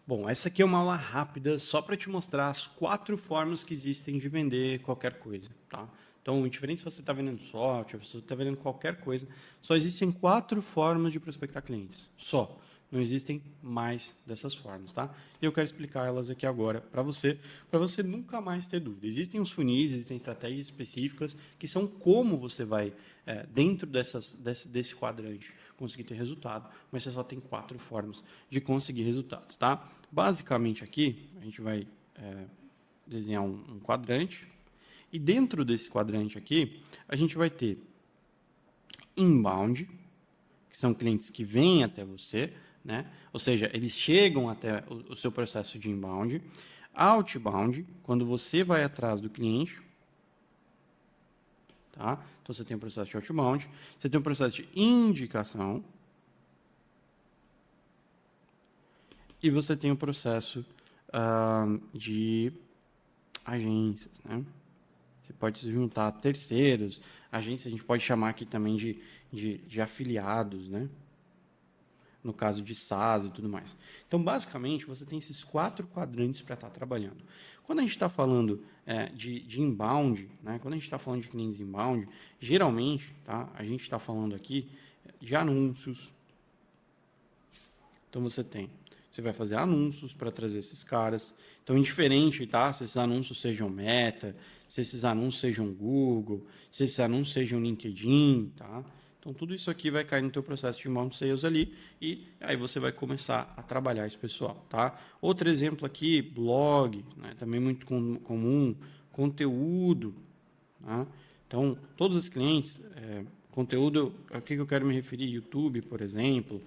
Bom, essa aqui é uma aula rápida só para te mostrar as 4 formas que existem de vender qualquer coisa, tá? Então, indiferente se você está vendendo software, se você está vendendo qualquer coisa, só existem 4 formas de prospectar clientes, só. Não existem mais dessas formas, tá? E eu quero explicar elas aqui agora para você nunca mais ter dúvida. Existem os funis, existem estratégias específicas que são como você vai, dentro desse quadrante, conseguir ter resultado, mas você só tem 4 formas de conseguir resultados, tá? Basicamente aqui, a gente vai desenhar um quadrante, e dentro desse quadrante aqui, a gente vai ter inbound, que são clientes que vêm até você, né? Ou seja, eles chegam até o seu processo de inbound. Outbound, quando você vai atrás do cliente, tá? Então, você tem o processo de outbound, você tem o processo de indicação, e você tem o processo de agências, né? Você pode se juntar a terceiros, agências a gente pode chamar aqui também de afiliados, né? No caso de SaaS e tudo mais. Então, basicamente, você tem esses 4 quadrantes para estar trabalhando. Quando a gente está falando de inbound, né? Quando a gente está falando de clientes inbound, geralmente, tá? A gente está falando aqui de anúncios. Então, você vai fazer anúncios para trazer esses caras. Então, indiferente, tá? Se esses anúncios sejam Meta, se esses anúncios sejam Google, se esses anúncios sejam LinkedIn, tá? Então, tudo isso aqui vai cair no teu processo de inbound sales ali e aí você vai começar a trabalhar esse pessoal, tá? Outro exemplo aqui, blog, né? Também muito comum, conteúdo, tá? Então, todos os clientes, conteúdo, a que eu quero me referir? YouTube, por exemplo,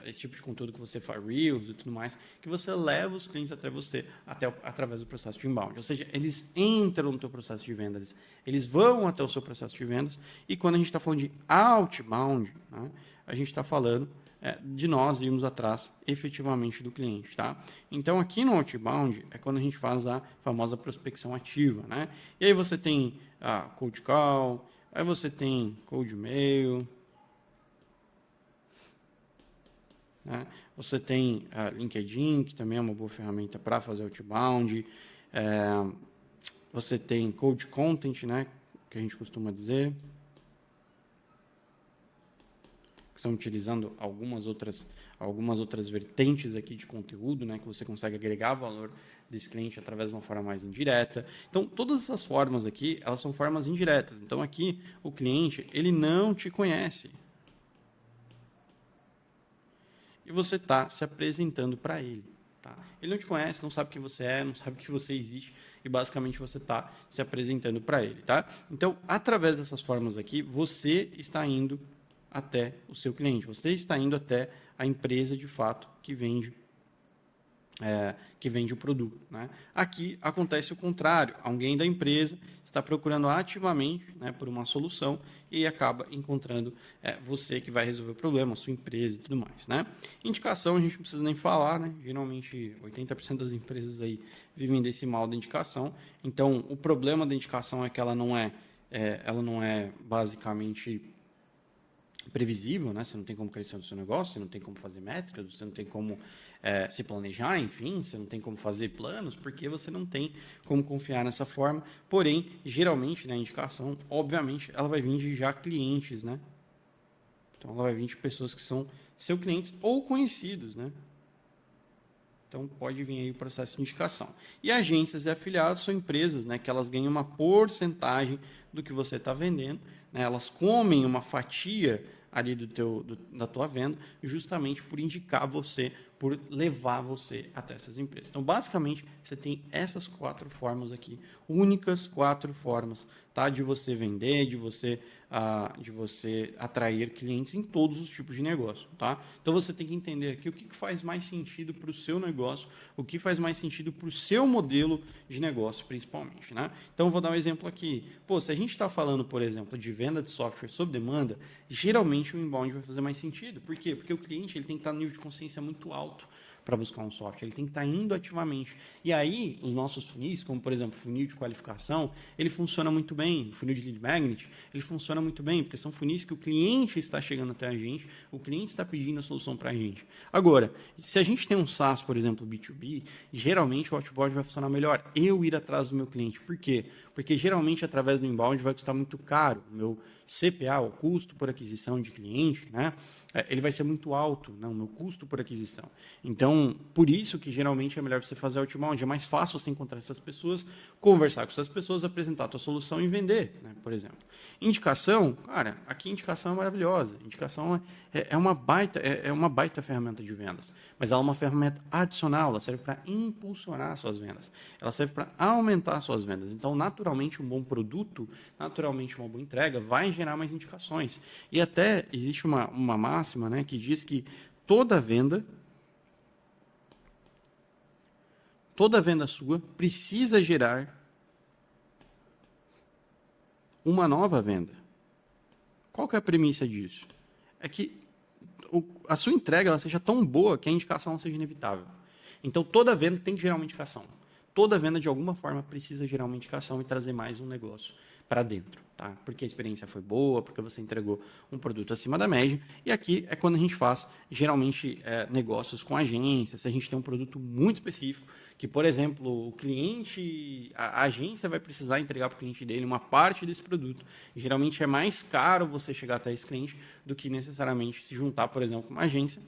esse tipo de conteúdo que você faz Reels e tudo mais, que você leva os clientes até você através do processo de inbound. Ou seja, eles entram no teu processo de vendas, eles vão até o seu processo de vendas, e quando a gente está falando de outbound, né, a gente está falando de nós irmos atrás efetivamente do cliente, tá? Então, aqui no outbound é quando a gente faz a famosa prospecção ativa, né? E aí você tem a cold call, aí você tem cold mail, né? Você tem LinkedIn, que também é uma boa ferramenta para fazer outbound. Você tem cold content, né? Que a gente costuma dizer, que estão utilizando algumas outras vertentes aqui de conteúdo, né? Que você consegue agregar valor desse cliente através de uma forma mais indireta. Então, todas essas formas aqui, elas são formas indiretas. Então, aqui, o cliente, ele não te conhece. E você está se apresentando para ele. Tá? Ele não te conhece, não sabe quem você é, não sabe que você existe, e basicamente você está se apresentando para ele. Tá? Então, através dessas formas aqui, você está indo até o seu cliente, você está indo até a empresa de fato que vende o produto, né? Aqui acontece o contrário, alguém da empresa está procurando ativamente, né, por uma solução e acaba encontrando você que vai resolver o problema, a sua empresa e tudo mais, né? Indicação a gente não precisa nem falar, né? Geralmente 80% das empresas aí vivem desse mal da indicação. Então, o problema da indicação é que ela não é basicamente previsível, né? Você não tem como crescer no seu negócio, você não tem como fazer métricas, você não tem como se planejar, enfim, você não tem como fazer planos, porque você não tem como confiar nessa forma. Porém, geralmente, né, a indicação, obviamente, ela vai vir de já clientes, né? Então, ela vai vir de pessoas que são seus clientes ou conhecidos, né? Então, pode vir aí o processo de indicação. E agências e afiliados são empresas, né, que elas ganham uma porcentagem do que você está vendendo, né? Elas comem uma fatia ali da tua venda, justamente por indicar você, por levar você até essas empresas. Então, basicamente, você tem essas 4 formas aqui, únicas 4 formas, tá? De você vender, de você atrair clientes em todos os tipos de negócio, tá? Então, você tem que entender aqui o que faz mais sentido para o seu negócio, o que faz mais sentido para o seu modelo de negócio, principalmente, né? Então, eu vou dar um exemplo aqui. Pô, se a gente está falando, por exemplo, de venda de software sob demanda, geralmente o inbound vai fazer mais sentido. Por quê? Porque o cliente ele tem que estar no nível de consciência muito alto para buscar um software, ele tem que estar indo ativamente. E aí, os nossos funis, como por exemplo, o funil de qualificação, ele funciona muito bem, o funil de lead magnet, ele funciona muito bem, porque são funis que o cliente está chegando até a gente, o cliente está pedindo a solução para a gente. Agora, se a gente tem um SaaS, por exemplo, B2B, geralmente o outbound vai funcionar melhor. Eu ir atrás do meu cliente. Por quê? Porque geralmente através do inbound vai custar muito caro. O meu CPA, o custo por aquisição de cliente, né? Ele vai ser muito alto, né, o meu custo por aquisição. Então, por isso que geralmente é melhor você fazer outbound. É mais fácil você encontrar essas pessoas, conversar com essas pessoas, apresentar a tua solução e vender, né, por exemplo. Indicação, cara, aqui indicação é maravilhosa. Indicação é uma baita ferramenta de vendas, mas ela é uma ferramenta adicional, ela serve para impulsionar suas vendas, ela serve para aumentar suas vendas. Então, naturalmente, um bom produto, naturalmente, uma boa entrega vai gerar mais indicações. E até existe uma máxima, né, que diz que toda venda sua precisa gerar uma nova venda. Qual que é a premissa disso? É que a sua entrega ela seja tão boa que a indicação seja inevitável. Então, toda venda tem que gerar uma indicação. Toda venda, de alguma forma, precisa gerar uma indicação e trazer mais um negócio para dentro, tá? Porque a experiência foi boa, porque você entregou um produto acima da média. E aqui é quando a gente faz, geralmente, negócios com agências. Se a gente tem um produto muito específico, que, por exemplo, o cliente, a agência vai precisar entregar para o cliente dele uma parte desse produto. E, geralmente é mais caro você chegar até esse cliente do que necessariamente se juntar, por exemplo, com uma agência.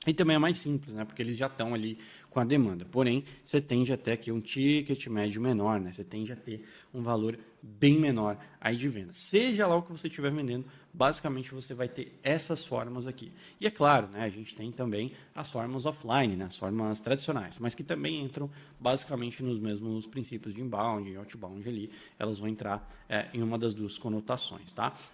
E também é mais simples, né? Porque eles já estão ali com a demanda. Porém, você tende a ter aqui um ticket médio menor, né? Você tende a ter um valor bem menor aí de venda. Seja lá o que você estiver vendendo, basicamente você vai ter essas formas aqui. E é claro, né? A gente tem também as formas offline, né? As formas tradicionais, mas que também entram basicamente nos mesmos princípios de inbound e outbound ali. Elas vão entrar em uma das duas conotações, tá?